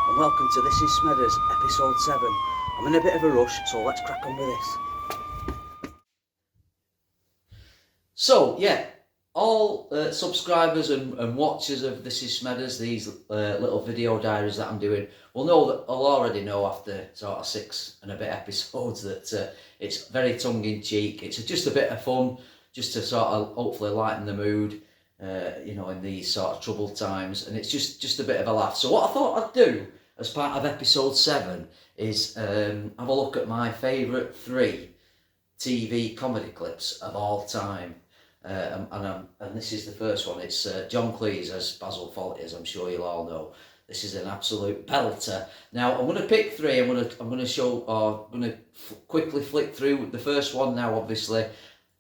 and welcome to This Is Smedders, episode 7. I'm in a bit of a rush, so let's crack on with this. So, yeah, all subscribers and watchers of This Is Smedders, these little video diaries that I'm doing, will already know after sort of 6 and a bit episodes that it's very tongue-in-cheek. It's just a bit of fun, just to sort of hopefully lighten the mood, in these sort of troubled times, and it's just a bit of a laugh. So what I thought I'd do as part of episode 7 is have a look at my favourite 3 TV comedy clips of all time. And this is the first one. It's John Cleese as Basil Fawlty, as I'm sure you'll all know. This is an absolute belter. Now I'm going to pick 3. I'm going to quickly flick through the first one now. Obviously,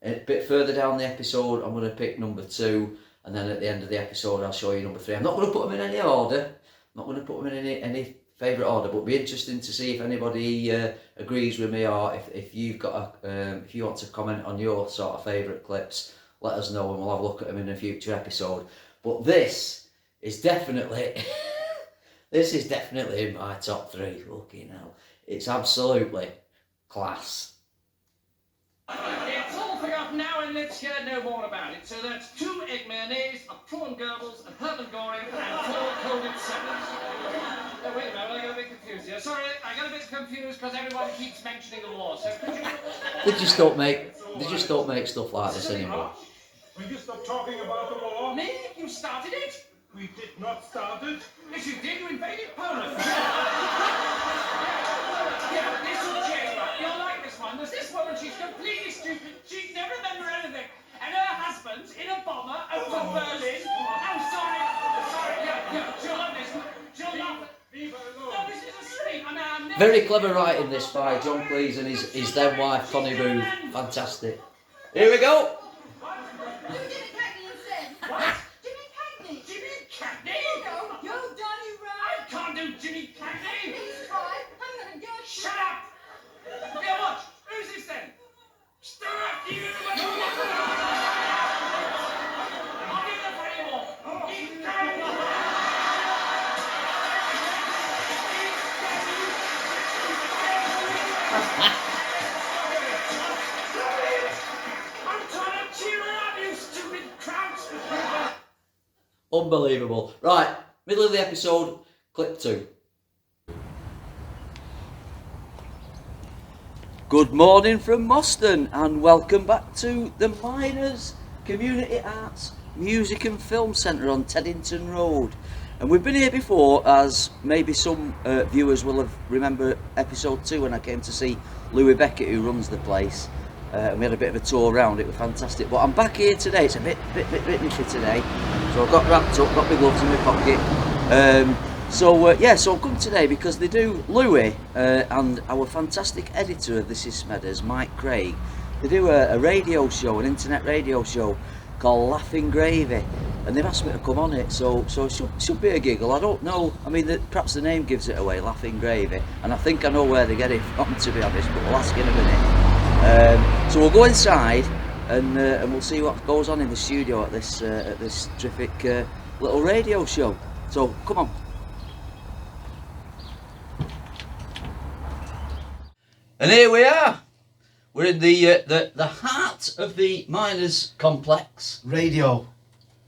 a bit further down the episode, I'm going to pick number 2, and then at the end of the episode, I'll show you number 3. I'm not going to put them in any order. I'm not going to put them in any favourite order, but it'll be interesting to see if anybody agrees with me, or if you've got if you want to comment on your sort of favourite clips. Let us know and we'll have a look at them in a future episode. But this is definitely in my top 3. Fucking hell. It's absolutely class. It's all forgotten now and let's hear no more about it. So that's 2 egg mayonnaise, a prawn Goebbels, a Herman Goring, and 4 coated sellers. Oh, wait a minute, I got a bit confused here. Sorry, I got a bit confused because everyone keeps mentioning the war. So could you... They just don't make stuff like this anymore. Will you stop talking about the war? Me? You started it? We did not start it. Yes, you did. You invaded Poland. Yeah, this will change, right? You'll like this one. There's this woman, she's completely stupid. She never remember anything. And her husband's in a bomber over Berlin. Oh, sorry. Yeah, she'll love this. She'll love it. No, this is a stream. I'm Very clever writing this by John Cleese and his then wife Connie Booth. Fantastic. Here we go. Jimmy Cagney? Please try. I'm gonna go. Shut up! Yeah, watch. Who's this then? Stuart, you! I'll give them for anymore. He's dead. I'm trying to cheer her up, you stupid crowd. Unbelievable. Right, middle of the episode, clip 2. Good morning from Moston and welcome back to the Miners Community Arts Music and Film Centre on Teddington Road. And we've been here before, as maybe some viewers will have remembered episode 2 when I came to see Louis Beckett, who runs the place. And we had a bit of a tour around. It was fantastic. But I'm back here today. It's a bit nippy today, so I've got wrapped up, got my gloves in my pocket. So I've come today because they do, Louis and our fantastic editor of This Is Smedders, Mike Craig, they do a radio show, an internet radio show called Laughing Gravy, and they've asked me to come on it, so it should be a giggle. I don't know, I mean, perhaps the name gives it away, Laughing Gravy, and I think I know where they get it from, to be honest, but we'll ask in a minute. So we'll go inside and we'll see what goes on in the studio at this terrific little radio show. So come on. And here we are. We're in the heart of the Miners Complex. Radio.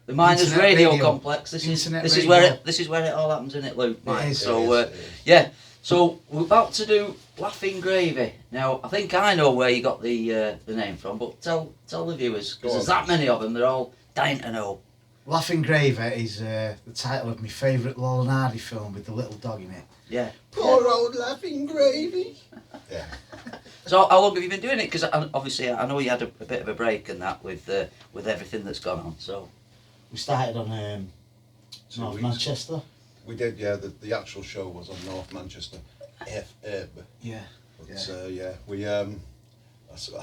The Miners Internet Radio Complex. This is where it all happens, isn't it, Luke? It is. So yeah. So we're about to do Laughing Gravy. Now I think I know where you got the name from, but tell the viewers, because there's that many of them. They're all dying to know. Laughing Gravy is the title of my favourite Laurel and Hardy film with the little dog in it. Yeah. Poor old Laughing Gravy. Yeah. So how long have you been doing it? Because obviously I know you had a bit of a break and that with everything that's gone on. So We started on North weeks. Manchester. We did, yeah. The actual show was on North Manchester FM. Yeah.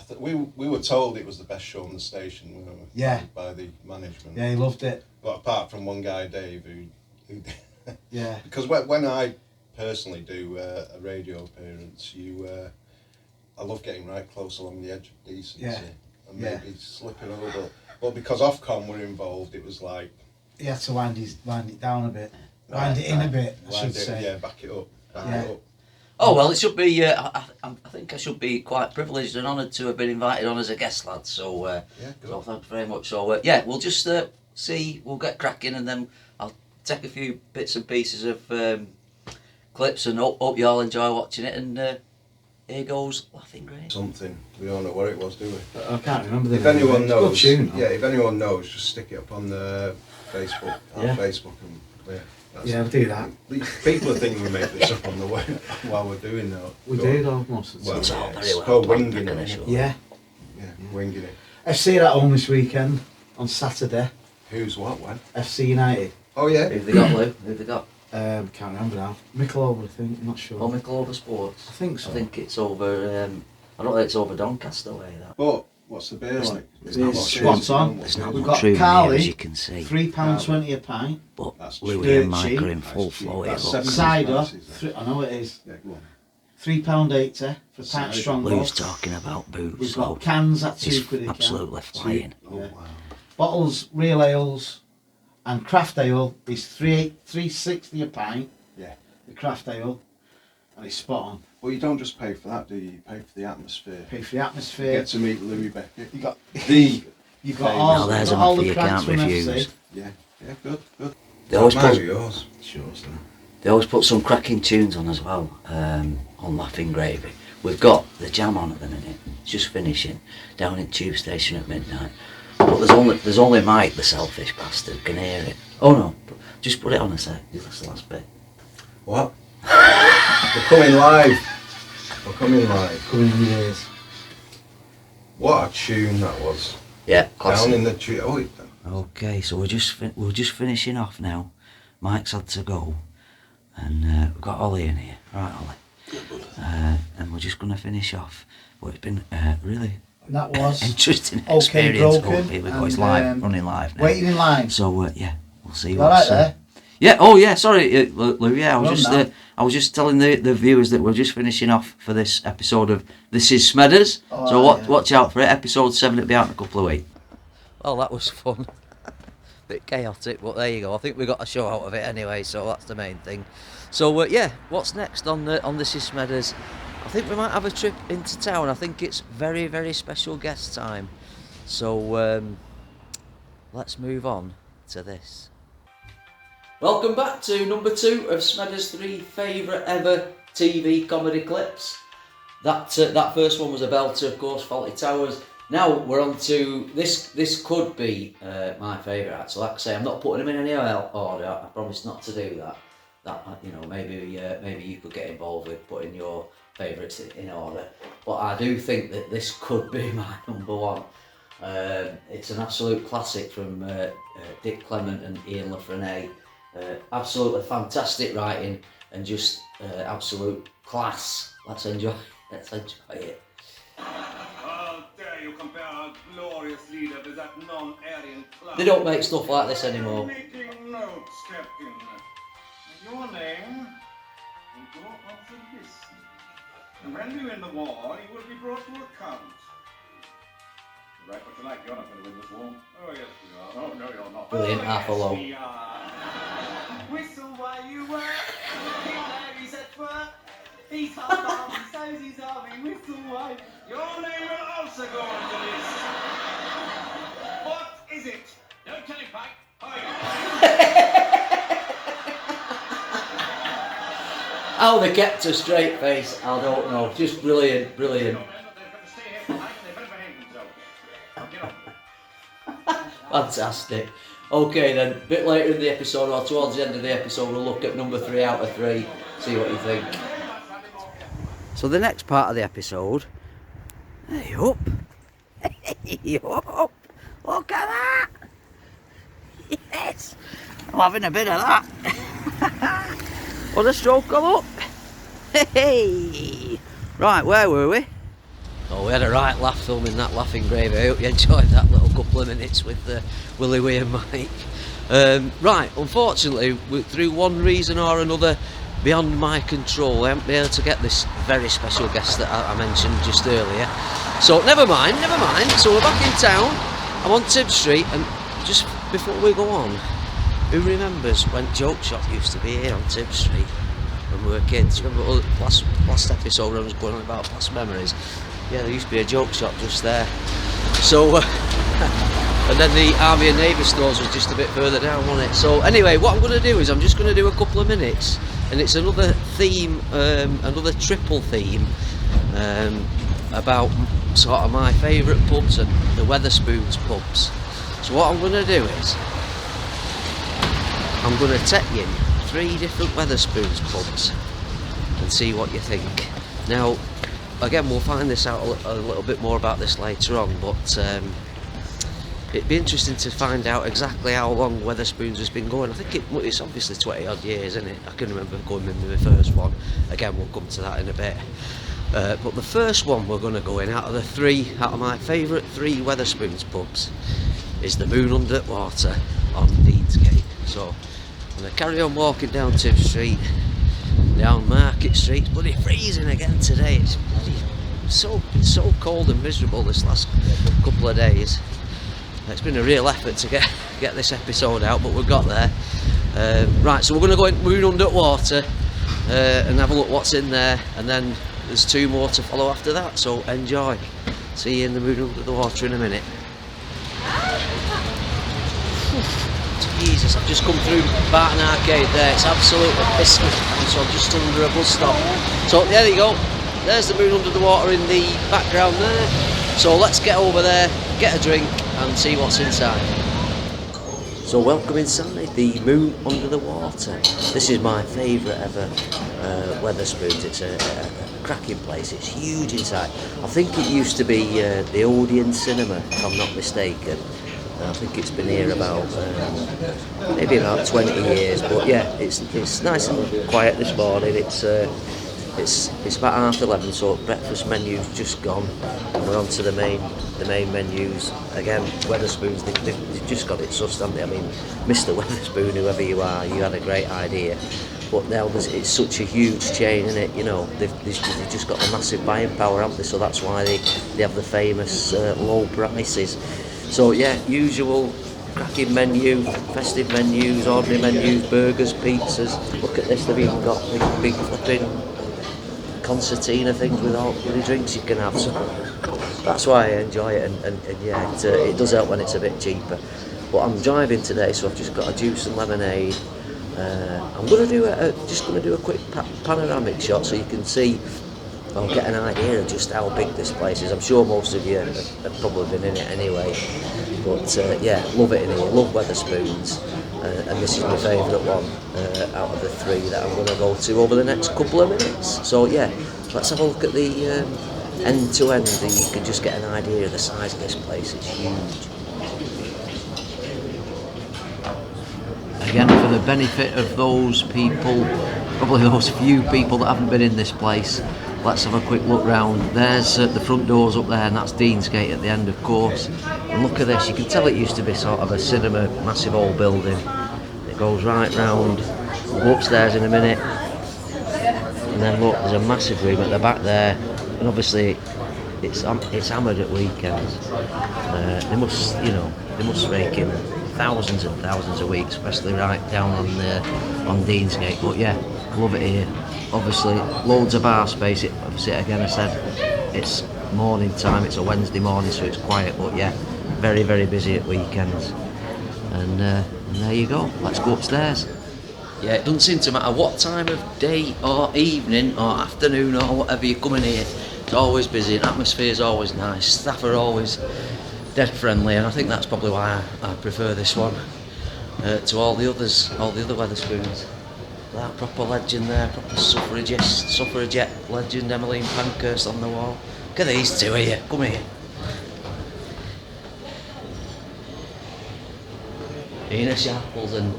But we were told it was the best show on the station, weren't we? Yeah. By the management. Yeah, he loved it. But apart from one guy, Dave, who Yeah. because when I personally do a radio appearance, I love getting right close along the edge of decency. Yeah. And maybe slipping over. But because Ofcom were involved, it was like... He had to wind it down a bit. Wind it in a bit, I Wind should it, say. yeah, back it up. Back Yeah. it up. Oh well, it should be. I think I should be quite privileged and honoured to have been invited on as a guest, lad. So, Yeah, good. so thanks very much. So yeah, we'll just see. We'll get cracking, and then I'll take a few bits and pieces of clips, and hope you all enjoy watching it. And here goes Laughing Grave. Something. We don't know what it was, do we? I can't remember the If anyone It's a good knows, tune, yeah, if anyone knows, just stick it up on the Facebook, Yeah. Facebook, and that's Yeah, we'll do that. People are thinking we make this up on the way while we're doing that. We do though, most of the Well, time. all yeah, very it's well called planned, winging I can it. assure Yeah. Yeah, winging it. FC are at home this weekend on Saturday. Who's what, when? FC United. Oh yeah. Who've they got, Lou? Who've they got? Can't remember now. Michelob, I think. I'm not sure. Oh, Wetherspoons Sports. I think so. I think it's over. I don't think it's over Doncaster way. That. But what's the beer like? There's not It's much spot room. on. There's not We've much got room in here, Carly, as you can see. £3.20 a pint. But That's Louis dirt and Mike cheap. are in That's full cheap. flow here. That's Look. seven. Cider, Prices, I know it is. Yeah, go on. £3.80 for a pint Cider. strong Lou's malt. talking about booze. We've So got cans at he's £2 a can. absolutely flying. Oh Yeah. wow. Bottles, real ales, and craft ale is £3.60 a pint. Yeah. The craft ale, and it's spot on. Well, you don't just pay for that, do you? You pay for the atmosphere. Pay for the You atmosphere. get to meet Louis Beckett. You got The you got Now all, there's got an all offer the you crags can't from refuse. FC. yeah, good. They always Mine put are yours. Sure, sir. they always put some cracking tunes on as well on Laughing Gravy. We've got the Jam on at the minute. It's just finishing down in Tube Station at midnight. But there's only Mike, the selfish bastard, can hear it. Oh no, just put it on a sec. That's the last bit. What? We're coming live. We're coming live. Coming in years. What a tune that was. Yeah, classic. Down in the tree. Oh, Okay, so we're just finishing off now. Mike's had to go, and we've got Ollie in here. Right, Ollie. And we're just going to finish off. Well, it's been really And that was interesting Okay experience. Broken. Oh, here we go. and, It's live, running live now. Waiting in line. So yeah, we'll see. You all right what's, there? Yeah. Oh yeah. Sorry, Lou. Yeah, Well done. I was just telling the viewers that we're just finishing off for this episode of This Is Smedders. Oh, So right, yeah. watch out for it. Episode 7 will be out in a couple of weeks. Well, that was fun. Bit chaotic, but there you go. I think we got a show out of it anyway, so that's the main thing. So yeah, what's next on This Is Smedders? I think we might have a trip into town. I think it's very, very special guest time. So let's move on to this. Welcome back to number 2 of Smedders' 3 favourite ever TV comedy clips. That first one was a belter, of course, Fawlty Towers. Now we're on to this. This could be my favourite actually. Like I say, I'm not putting them in any order. I promise not to do that. Maybe you could get involved with putting your favourites in order. But I do think that this could be my number 1. It's an absolute classic from Dick Clement and Ian LaFrennay. Absolutely fantastic writing and just absolute class. Let's enjoy it. How dare you compare our glorious leader with that non-Aryan clown? They don't make stuff like this anymore. Making notes, Captain. Your name will go on the list. And when we win the war, you will be brought to account. You write what you like, you're not going to win this war. Oh, yes, we are. Oh, no, you're not. Brilliant, oh, half a yes, low. we are. Whistle while you work. King Mary's at work. He's hard army, so's his army. Whistle while your name will also go on the list. What is it? Don't tell him, Pike. How they kept a straight face, I don't know. Just brilliant. Fantastic. Okay then, a bit later in the episode or towards the end of the episode we'll look at number 3 out of 3, see what you think. So the next part of the episode, hey up, look at that, yes, I'm having a bit of that. What a stroke of luck. Hey, right, where were we? Oh, we had a right laugh filming that Laughing Grave. I hope you enjoyed that little couple of minutes with Willie and Mike. Right, unfortunately, through one reason or another beyond my control, I haven't been able to get this very special guest that I mentioned just earlier. So never mind. So we're back in town. I'm on Tib Street, and just before we go on, Who remembers when Joke Shop used to be here on Tib Street when we were kids? Remember last episode when I was going on about past memories? Yeah, there used to be a Joke Shop just there. So, and then the Army and Navy stores was just a bit further down, wasn't it? So anyway, what I'm going to do is I'm just going to do a couple of minutes, and it's another theme, another triple theme, about sort of my favourite pubs and the Wetherspoons pubs. So what I'm going to do is I'm going to take you 3 different Wetherspoons pubs and see what you think. Now, again, we'll find this out a little bit more about this later on, but it'd be interesting to find out exactly how long Wetherspoons has been going. I think it's obviously 20 odd years, isn't it? I can remember going in the first one. Again, we'll come to that in a bit. But the first one we're going to go in out of my favourite 3 Wetherspoons pubs is the Moon Under Water on Deansgate. So I'm going to carry on walking down Tib Street, down Market Street. It's bloody freezing again today. It's been so cold and miserable this last couple of days. It's been a real effort to get this episode out, but we've got there. Right, so we're going to go in Moon Under Water and have a look what's in there, and then there's 2 more to follow after that, so enjoy. See you in the Moon Under the Water in a minute. Jesus, I've just come through Barton Arcade there. It's absolutely pissing, so I'm just under a bus stop. So there you go, there's the Moon Under the Water in the background there. So let's get over there, get a drink and see what's inside. So welcome inside the Moon Under the Water. This is my favourite ever Wetherspoons. It's a cracking place. It's huge inside. I think it used to be the Odeon Cinema, if I'm not mistaken. I think it's been here about maybe about 20 years. But yeah, it's nice and quiet this morning. It's about 11:30, so breakfast menu's just gone, and we're on to the main menus. Again, Wetherspoons, they've just got it sussed, haven't they? I mean, Mr. Wetherspoon, whoever you are, you had a great idea. But now it's such a huge chain, isn't it? You know, they've just got a massive buying power, haven't they? So that's why they have the famous low prices. So yeah, usual cracking menu, festive menus, ordinary menus, burgers, pizzas. Look at this, they've even got big flipping concertina things with all the drinks you can have. So that's why I enjoy it, and yeah, it does help when it's a bit cheaper. But I'm driving today, so I've just got a juice and lemonade. I'm going to just going to do a quick panoramic shot so you can see, or get an idea of just how big this place is. I'm sure most of you have probably been in it anyway. But yeah, love it in here, love Wetherspoons. And this is my favourite one out of the 3 that I'm going to go to over the next couple of minutes. So yeah, let's have a look at the end to end, and you can just get an idea of the size of this place. It's huge. Again, for the benefit of those people, probably those few people that haven't been in this place, let's have a quick look round. There's the front doors up there, and that's Deansgate at the end, of course. And look at this, you can tell it used to be sort of a cinema, massive old building. It goes right round. We'll go upstairs in a minute. And then look, there's a massive room at the back there. And obviously, it's hammered at weekends. They must rake in thousands and thousands a week, especially right down on Deansgate. But yeah, love it here. Obviously, loads of bar space. Obviously, again, I said it's morning time. It's a Wednesday morning, so it's quiet. But yeah, very, very busy at weekends. And there you go. Let's go upstairs. Yeah, it doesn't seem to matter what time of day or evening or afternoon or whatever you're coming here. It's always busy. The atmosphere is always nice. Staff are always dead friendly, and I think that's probably why I prefer this one to all the other Wetherspoons. That proper legend there, proper suffragette legend, Emmeline Pankhurst on the wall. Look at these 2 here, come here. Ina Sharples and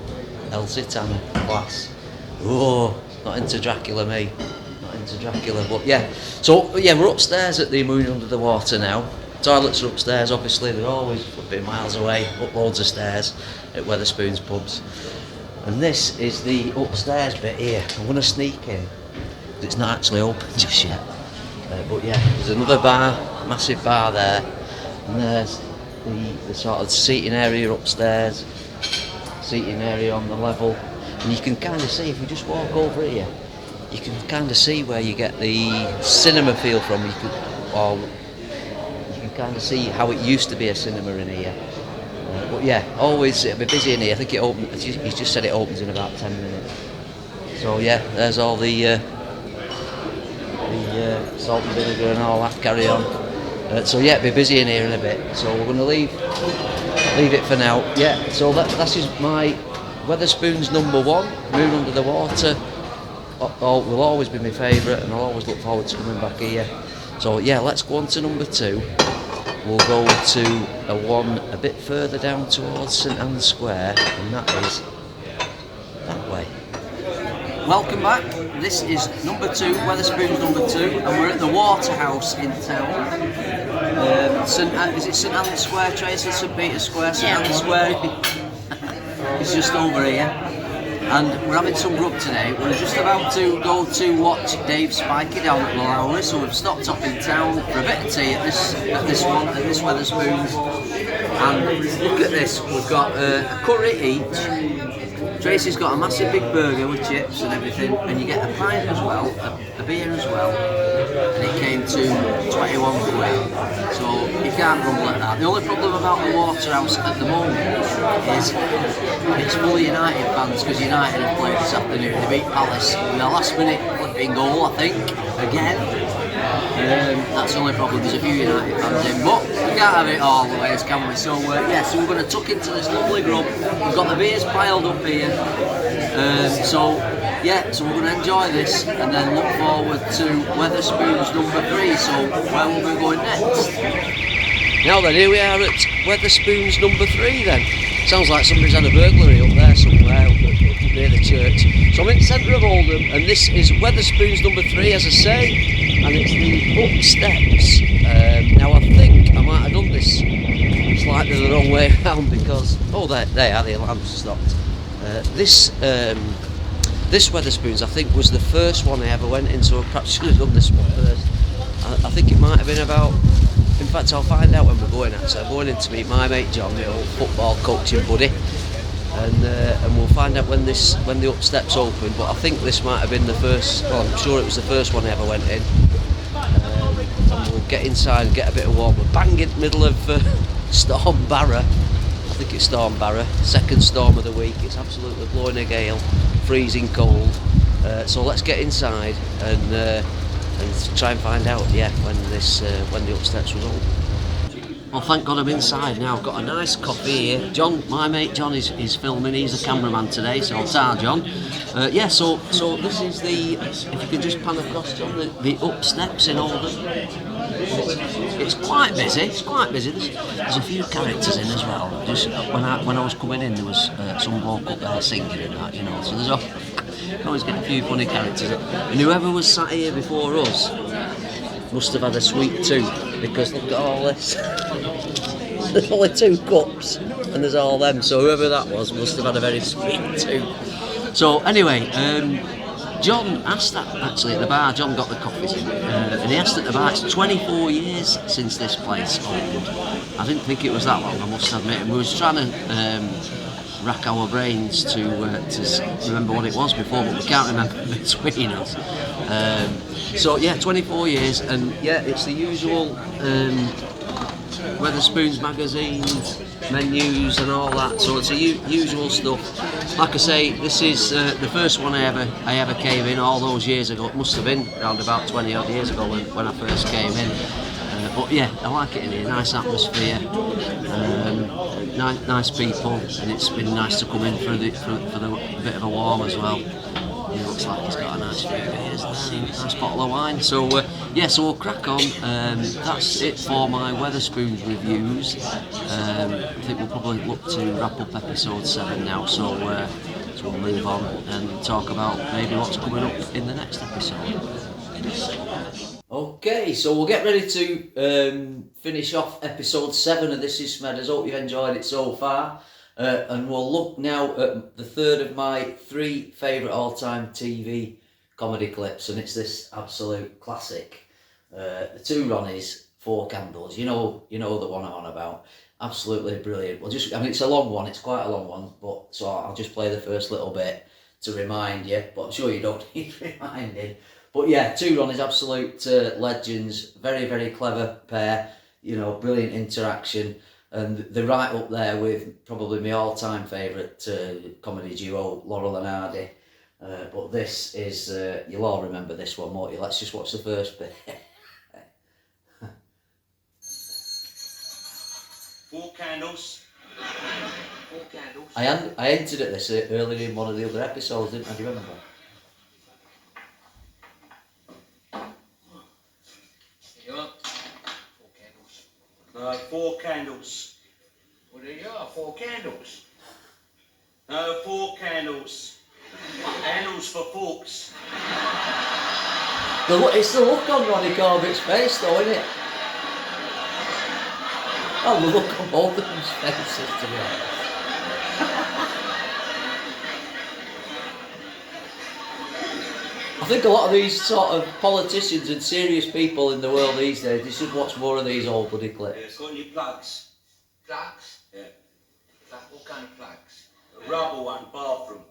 Elsie Tanner, class. Oh, not into Dracula, me. Not into Dracula, but yeah. So yeah, we're upstairs at the Moon Under the Water now. Toilets are upstairs, obviously, they're always a bit miles away, up loads of stairs at Wetherspoons pubs. And this is the upstairs bit here. I'm going to sneak in. It's not actually open just yet. But yeah, there's another bar, massive bar there. And there's the sort of seating area upstairs. seating area on the level, and you can kind of see, if we just walk over here, you can kind of see where you get the cinema feel from. You can kind of see how it used to be a cinema in here. But yeah, always it'll be busy in here. I think it opens. He's just said it opens in about 10 minutes. So yeah, there's all the salt and vinegar and all that carry on. So yeah, it'll be busy in here in a bit. So we're going to leave it for now. Yeah. So that is my Wetherspoons #1, Moon Under the Water. Will always be my favourite, and I'll always look forward to coming back here. So yeah, let's go on to #2. We'll go to a one a bit further down towards St Anne's Square, and that is that way. Welcome back. This is #2, Wetherspoons #2, and we're at the Waterhouse in town. Is it St Anne's Square, Tracy? St Peter's Square, St Anne's Square. It's just over here. And we're having some grub today. We're just about to go to watch Dave Spiky down at Lowry, so we've stopped up in town for a bit of tea at this Wetherspoons. And look at this, we've got a curry each. Tracy's got a massive big burger with chips and everything, and you get a pint as well, a beer as well, and it came to 21 quid. So you can't rumble at that. The only problem about the Waterhouse at the moment is it's full of United fans, because United have played this afternoon. They beat Palace with a last minute flipping goal, I think, again. That's the only problem. There's a few United fans in, but we can't have it all the ways, can we? So yeah, so we're going to tuck into this lovely grub. We've got the beers piled up here. So we're going to enjoy this and then look forward to Wetherspoons #3. So where will we go next? Now then, here we are at Wetherspoons #3 then. Sounds like somebody's had a burglary up there somewhere, up near the church. So I'm in the centre of Oldham, and this is Wetherspoons #3, as I say, and it's the up steps. Now I think I might have done this slightly the wrong way around, because they are, the alarm's stopped. This Wetherspoons, I think, was the first one I ever went in, so I perhaps should have done this one first. I think it might have been about. In fact, I'll find out when we're going. Actually, I'm going in to meet my mate John, the old football coaching buddy, and we'll find out when the up steps open. But I think this might have been the first. Well, I'm sure it was the first one I ever went in. And we'll get inside and get a bit of warm. We're bang in the middle of Storm Barra. I think it's Storm Barra, second storm of the week. It's absolutely blowing a gale, freezing cold. So let's get inside and try and find out, when the up steps was open. Well, thank God I'm inside now. I've got a nice coffee here. John, my mate John, is filming. He's the cameraman today, so ta John. So this is the, if you can just pan across, John, the up steps in Oldham. It's quite busy. There's a few characters in as well. Just when I was coming in, there was some bloke up there singing and that, So there's always get a few funny characters. And whoever was sat here before us must have had a sweet tooth, because look at all this. There's only 2 cups and there's all them, so whoever that was must have had a very sweet tooth. So anyway, John asked that actually at the bar. John got the coffees in, and he asked at the bar. It's 24 years since this place opened. I didn't think it was that long, I must admit. And we was trying to rack our brains to remember what it was before, but we can't remember between us. 24 years, and it's the usual Wetherspoons magazines, menus and all that, so it's the usual stuff. Like I say, this is the first one I ever came in all those years ago. It must have been around about 20 odd years ago when I first came in. But I like it in here, nice atmosphere, nice people, and it's been nice to come in for the bit of a warm as well. It looks like it's got a nice few beers there, nice bottle of wine. So so we'll crack on. That's it for my Wetherspoons reviews. I think we'll probably look to wrap up episode 7 now. So we'll move on and talk about maybe what's coming up in the next episode. Okay, so we'll get ready to finish off episode 7 of This Is Smedders. Hope you've enjoyed it so far. And we'll look now at the third of my 3 favourite all-time TV comedy clips, and it's this absolute classic. The 2 Ronnies Four Candles. You know the one I'm on about. Absolutely brilliant. Well, I mean, it's a long one. It's quite a long one, but so I'll just play the first little bit to remind you. But I'm sure you don't need reminding. But yeah, Two Ron is absolute legends. Very, very clever pair. You know, brilliant interaction. And they're right up there with probably my all-time favourite comedy duo, Laurel and Hardy. But this is, you'll all remember this one, won't you? Let's just watch the first bit. Four candles. Four candles. I hinted at this earlier in one of the other episodes, didn't I? Do you remember? Here you are. Four candles. Four candles. Well, there you are. Four candles. Four candles. Handles for forks. It's the look on Ronnie Corbett's face, though, isn't it? Oh, the look on both of them's faces, to be honest. I think a lot of these sort of politicians and serious people in the world these days, they should watch more of these old bloody clips. Got any plugs? Plugs? Yeah. What kind of plugs? A rubber one, bathroom.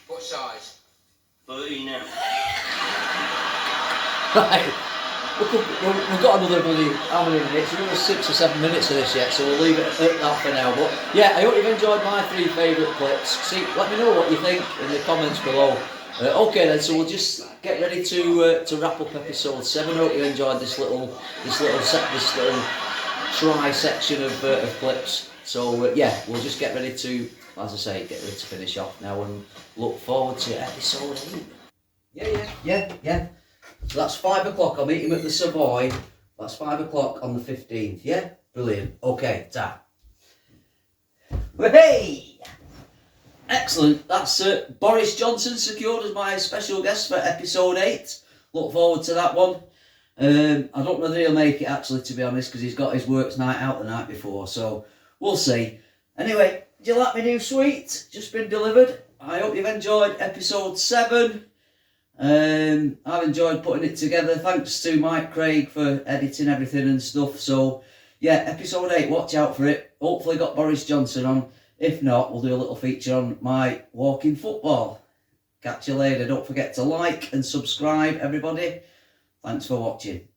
What size? 13 now. Right, we've got another bloody, how many minutes? We've got 6 or 7 minutes of this yet, so we'll leave it at that for now. But yeah, I hope you've enjoyed my 3 favourite clips. See, let me know what you think in the comments below. Okay then, so we'll just get ready to wrap up episode 7. Hope you enjoyed this little try section of clips. So yeah, we'll just get ready to, as I say, get ready to finish off now and look forward to episode 8. Yeah. So that's 5 o'clock. I'll meet him at the Savoy. That's 5 o'clock on the 15th. Yeah, brilliant. Okay, ta. Hey. Excellent. That's Boris Johnson secured as my special guest for episode 8. Look forward to that one. I don't know whether he'll make it actually, to be honest, because he's got his works night out the night before, so we'll see. Anyway, do you like my new suite? Just been delivered. I hope you've enjoyed episode 7. I've enjoyed putting it together. Thanks to Mike Craig for editing everything and stuff. So yeah, episode 8, watch out for it. Hopefully got Boris Johnson on. If not, we'll do a little feature on my walking football. Catch you later. Don't forget to like and subscribe, everybody. Thanks for watching.